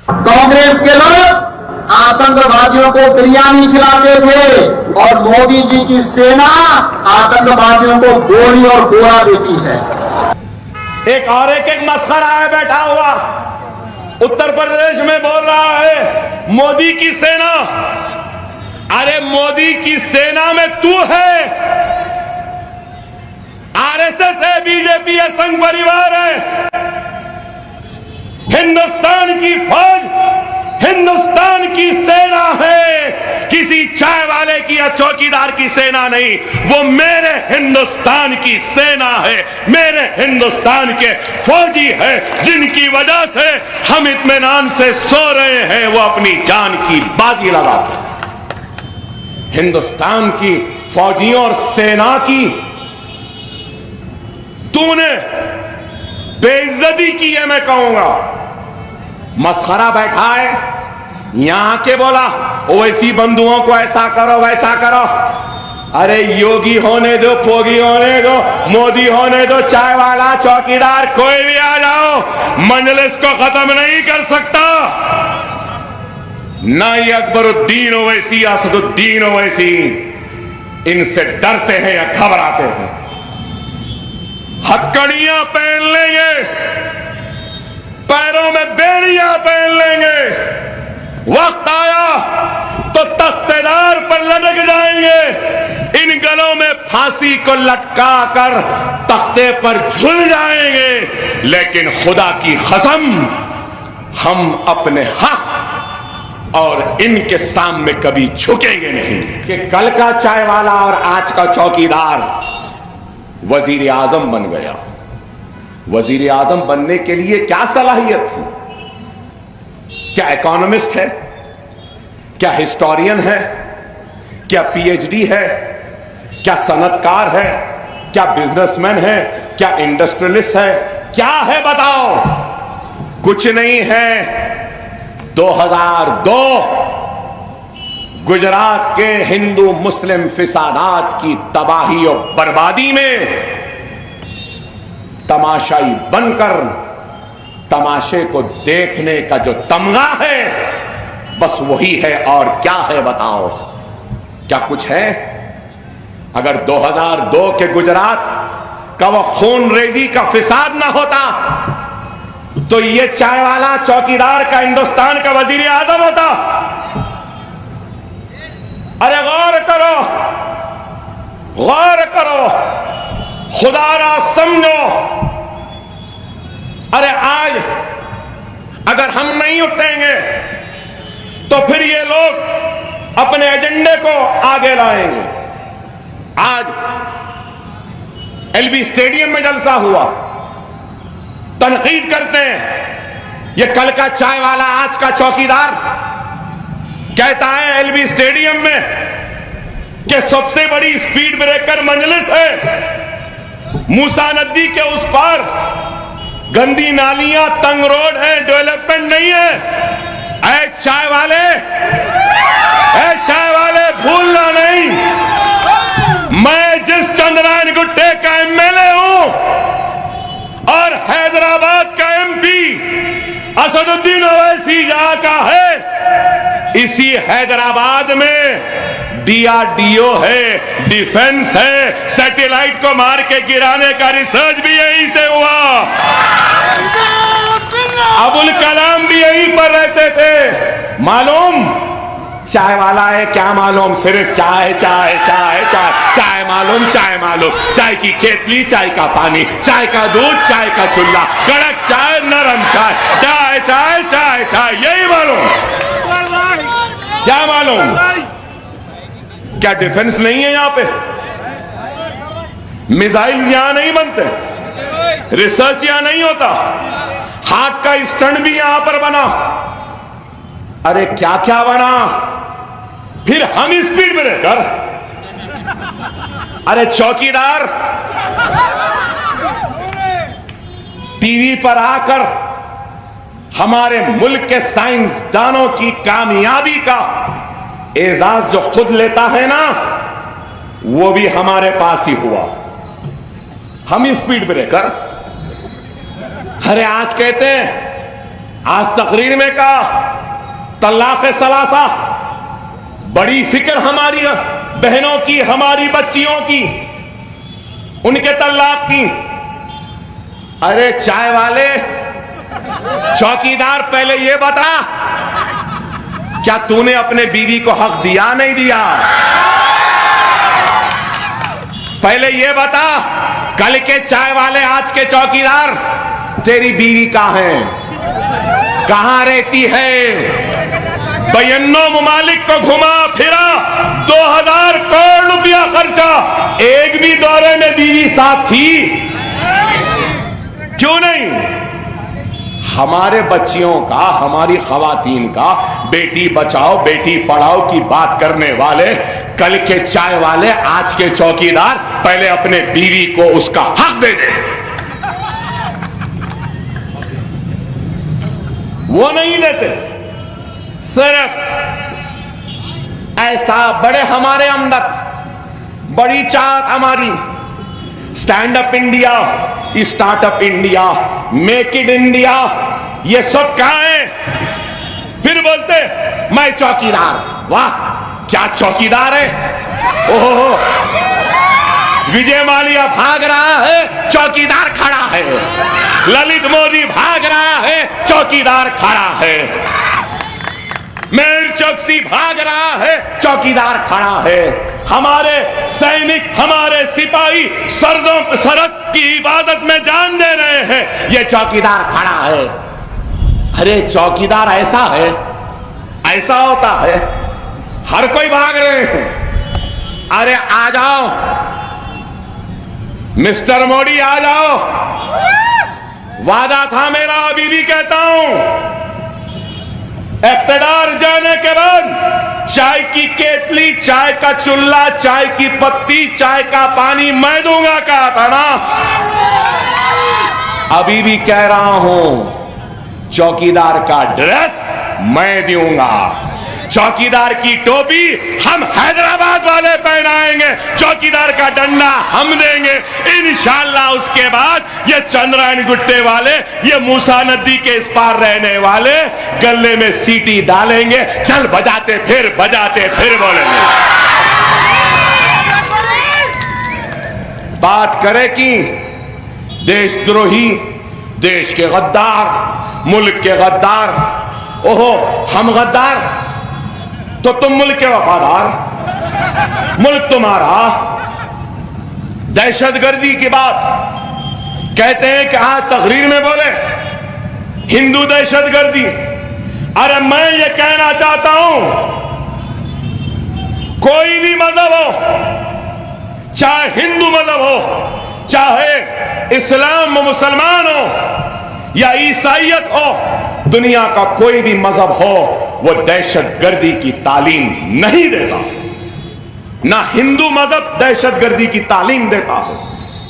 कांग्रेस के लोग आतंकवादियों को बिरयानी खिलाते थे और मोदी जी की सेना आतंकवादियों को गोली और गोला देती है। एक मस्खरा है बैठा हुआ उत्तर प्रदेश में बोल रहा है मोदी की सेना। अरे मोदी की सेना में तू है, आरएसएस है, बीजेपी है, संघ परिवार है। हिंदुस्तान की फौज हिंदुस्तान की सेना है, किसी चाय वाले की या चौकीदार की सेना नहीं। वो मेरे हिंदुस्तान की सेना है, मेरे हिंदुस्तान के फौजी है, जिनकी वजह से हम इत्मीनान से सो रहे हैं। वो अपनी जान की बाजी लगाते। हिंदुस्तान की फौजियों और सेना की तूने बेइज्जती की है, मैं कहूंगा। मस्खरा बैठा है, यहां के बोला ओवैसी बंधुओं को ऐसा करो वैसा करो। अरे योगी होने दो, फोगी होने दो, मोदी होने दो, चाय वाला, चौकीदार, कोई भी आ जाओ, मजलिस को खत्म नहीं कर सकता। ना ये अकबरुद्दीन ओवैसी, असदुद्दीन ओवैसी इनसे डरते हैं या घबराते हैं। हथकड़ियां पहन लेंगे, पैरों में बेड़ियां पहन लेंगे, वक्त आया तो तख्तेदार पर लटक जाएंगे। इन गलों में फांसी को लटका कर तख्ते पर झूल जाएंगे। लेकिन खुदा की कसम, हम अपने हक और इनके सामने कभी झुकेंगे नहीं। कि कल का चाय वाला और आज का चौकीदार वजीर आजम बन गया। वजीर आजम बनने के लिए क्या सलाहियत थी? क्या इकोनॉमिस्ट है? क्या हिस्टोरियन है? क्या पीएचडी है? क्या सनतकार है? क्या बिजनेसमैन है? क्या इंडस्ट्रियलिस्ट है? क्या है बताओ? कुछ नहीं है। 2002 गुजरात के हिंदू मुस्लिम फिसादात की तबाही और बर्बादी में तमाशाई बनकर तमाशे को देखने का जो तमगा है, बस वही है। और क्या है बताओ? क्या कुछ है? अगर 2002 के गुजरात का वो खून रेजी का फिसाद ना होता तो ये चाय वाला चौकीदार का हिंदुस्तान का वजीर आजम होता। अरे गौर करो, गौर करो, खुदारा समझो। अरे आज अगर हम नहीं उठेंगे तो फिर ये लोग अपने एजेंडे को आगे लाएंगे। आज एलबी स्टेडियम में जलसा हुआ, तनकीद करते हैं ये कल का चाय वाला आज का चौकीदार। कहता है एलबी स्टेडियम में कि सबसे बड़ी स्पीड ब्रेकर मजलिस है, मूसा नदी के उस पार गंदी नालियां, तंग रोड है, डेवलपमेंट नहीं है। ऐ चाय वाले, ऐ चाय वाले, भूलना नहीं, मैं जिस चंद्रायन गुट्टे का एमएलए हूं और हैदराबाद का एमपी असदुद्दीन ओवैसी जहां का है, इसी हैदराबाद में डीआरडीओ है, डिफेंस है, सैटेलाइट को मार के गिराने का रिसर्च भी यहीं से हुआ। अबुल कलाम भी यहीं पर रहते थे। मालूम चाय वाला है क्या? मालूम सिर्फ चाय चाय चाय चाय चाय मालूम, चाय मालूम, चाय की केतली, चाय का पानी, चाय का दूध, चाय का चूल्हा, कड़क चाय, नरम चाय, चाय चाय चाय चाय, यही मालूम। क्या मालूम? क्या डिफेंस नहीं है यहां पे? मिसाइल यहां नहीं बनते, रिसर्च यहां नहीं होता, हाथ का स्टंट भी यहां पर बना। अरे क्या क्या बना? फिर हम स्पीड ब्रेकर। अरे चौकीदार टीवी पर आकर हमारे मुल्क के साइंसदानों की कामयाबी का एजाज जो खुद लेता है ना, वो भी हमारे पास ही हुआ। हम स्पीड ब्रेकर। अरे आज कहते हैं आज तकरीर में कहा तलाक सलासा, बड़ी फिक्र हमारी बहनों की, हमारी बच्चियों की, उनके तलाक की। अरे चाय वाले, चौकीदार, पहले ये बता, क्या तूने अपने बीवी को हक दिया नहीं दिया? पहले ये बता, कल के चाय वाले, आज के चौकीदार, तेरी बीवी कहां है, कहां रहती है? बयानों ममालिक को घुमा फिरा, 2000 करोड़ रुपया खर्चा, एक भी दौरे में बीवी साथ थी? क्यों नहीं? हमारे बच्चियों का, हमारी खवातीन का बेटी बचाओ बेटी पढ़ाओ की बात करने वाले कल के चाय वाले, आज के चौकीदार, पहले अपने बीवी को उसका हक दे दे। वो नहीं देते। सिर्फ ऐसा बड़े हमारे अंदर बड़ी चाहत हमारी, stand up India, startup India, make in India, ये सब कहां है? फिर बोलते मैं चौकीदार। वाह, क्या चौकीदार है! ओहो, विजय माल्या भाग रहा है, चौकीदार खड़ा है। ललित मोदी भाग रहा है, चौकीदार खड़ा है। मेहुल चोकसी भाग रहा है, चौकीदार खड़ा है। हमारे सैनिक, हमारे सिपाही सरहद की हिफाजत में जान दे रहे हैं, ये चौकीदार खड़ा है। अरे चौकीदार ऐसा है, ऐसा होता है, हर कोई भाग रहे हैं। अरे आ जाओ मिस्टर मोदी, आ जाओ, वादा था मेरा, अभी भी कहता हूं, इख्तियार जाने के बाद चाय की केतली, चाय का चुल्ला, चाय की पत्ती, चाय का पानी मैं दूंगा, कहा था ना। अभी भी कह रहा हूं, चौकीदार का ड्रेस मैं दूंगा, चौकीदार की टोपी हम हैदराबाद वाले पहनाएंगे, चौकीदार का डंडा हम देंगे इंशाअल्लाह। उसके बाद ये चंद्रायन गुट्टे वाले, ये मूसा नदी के इस पार रहने वाले गले में सीटी डालेंगे, चल बजाते फिर बोलेंगे। बात करे कि देशद्रोही, देश के गद्दार, मुल्क के गद्दार, ओहो हम गद्दार, तो तुम मुल्क के वफादार, मुल्क तुम्हारा। दहशतगर्दी की बात कहते हैं कि आज तकरीर में बोले हिंदू दहशतगर्दी। अरे मैं ये कहना चाहता हूं, कोई भी मजहब हो, चाहे हिंदू मजहब हो, चाहे इस्लाम मुसलमान हो या ईसाईयत हो, दुनिया का कोई भी मजहब हो, वो दहशतगर्दी की तालीम नहीं देता। ना हिंदू मजहब दहशतगर्दी की तालीम देता हो,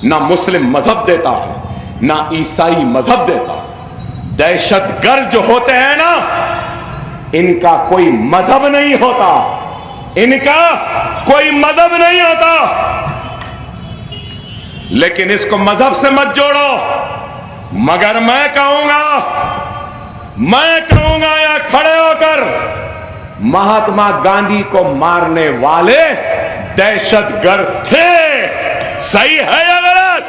ना मुस्लिम मजहब देता हो, ना ईसाई मजहब देता हो। दहशतगर्द जो होते हैं ना, इनका कोई मजहब नहीं होता, इनका कोई मजहब नहीं होता। लेकिन इसको मजहब से मत जोड़ो। मगर मैं कहूंगा या खड़े होकर, महात्मा गांधी को मारने वाले दहशतगर्द थे। सही है या गलत?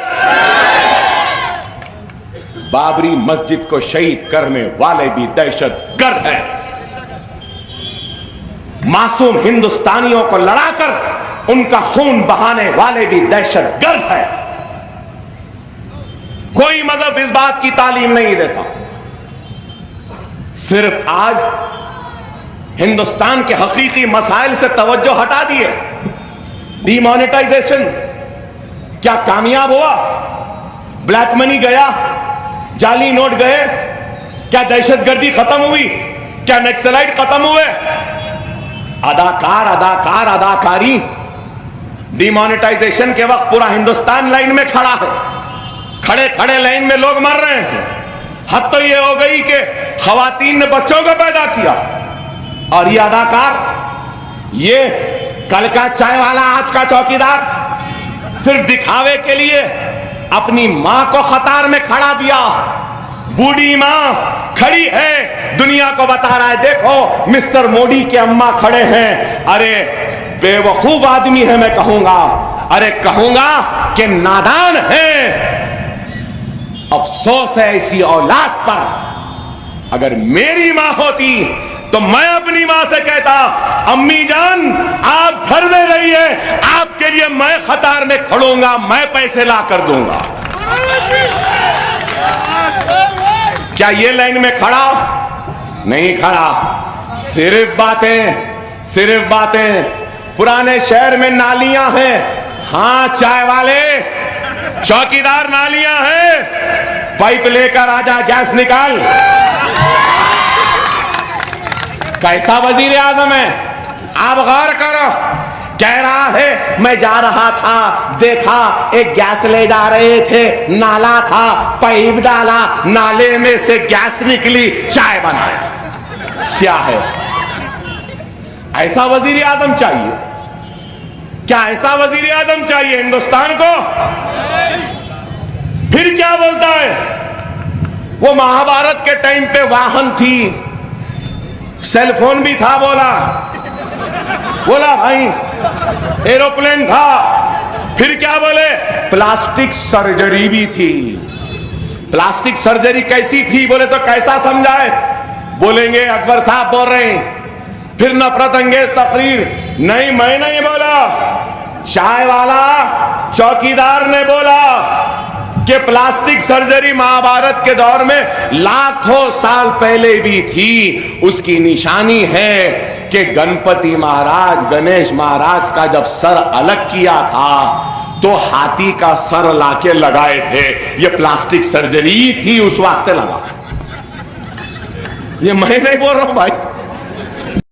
बाबरी मस्जिद को शहीद करने वाले भी दहशतगर्द हैं। मासूम हिंदुस्तानियों को लड़ाकर उनका खून बहाने वाले भी दहशतगर्द हैं। कोई मजहब इस बात की तालीम नहीं देता। सिर्फ आज हिंदुस्तान के हकीकी मसाइल से तवज्जो हटा दिए। डीमोनेटाइजेशन क्या कामयाब हुआ? ब्लैक मनी गया, जाली नोट गए, क्या दहशतगर्दी खत्म हुई? क्या नक्सलाइट खत्म हुए? अदाकारी। डीमोनेटाइजेशन के वक्त पूरा हिंदुस्तान लाइन में खड़ा है, खड़े खड़े लाइन में लोग मर रहे हैं। हद तो ये हो गई कि खवातीन ने बच्चों को पैदा किया, और ये अदाकार, ये कल का चाय वाला, आज का चौकीदार, सिर्फ दिखावे के लिए अपनी मां को कतार में खड़ा दिया, बूढ़ी माँ खड़ी है, दुनिया को बता रहा है देखो मिस्टर मोदी के अम्मा खड़े हैं। अरे बेवकूफ आदमी है मैं कहूंगा, अरे कहूंगा कि नादान है। अफसोस है ऐसी औलाद पर। अगर मेरी मां होती तो मैं अपनी मां से कहता, अम्मी जान आप घर में रहिए, आपके लिए मैं कतार में खड़ूंगा, मैं पैसे ला कर दूंगा। क्या ये लाइन में खड़ा? नहीं खड़ा। सिर्फ बातें। पुराने शहर में नालियां हैं, हां चाय वाले चौकीदार नालियां हैं, पाइप लेकर आजा, गैस निकाल। कैसा वजीर आजम है? आप गौर करो, कह रहा है मैं जा रहा था, देखा एक गैस ले जा रहे थे, नाला था, पाइप डाला, नाले में से गैस निकली, चाय बनाया। क्या है? ऐसा वजीर आजम चाहिए? क्या ऐसा वजीर आजम चाहिए हिंदुस्तान को? फिर क्या बोलता है? वो महाभारत के टाइम पे वाहन थी, सेलफोन भी था, बोला भाई एरोप्लेन था। फिर क्या बोले? प्लास्टिक सर्जरी भी थी। प्लास्टिक सर्जरी कैसी थी बोले तो कैसा समझाए? बोलेंगे अकबर साहब बोल रहे हैं। फिर नफरत अंगेज तकरीर, नहीं मैं नहीं बोला, चाय वाला चौकीदार ने बोला कि प्लास्टिक सर्जरी महाभारत के दौर में लाखों साल पहले भी थी। उसकी निशानी है कि गणपति महाराज, गणेश महाराज का जब सर अलग किया था तो हाथी का सर लाके लगाए थे। ये प्लास्टिक सर्जरी थी, उस वास्ते लगा। ये मैं नहीं बोल रहा हूं भाई,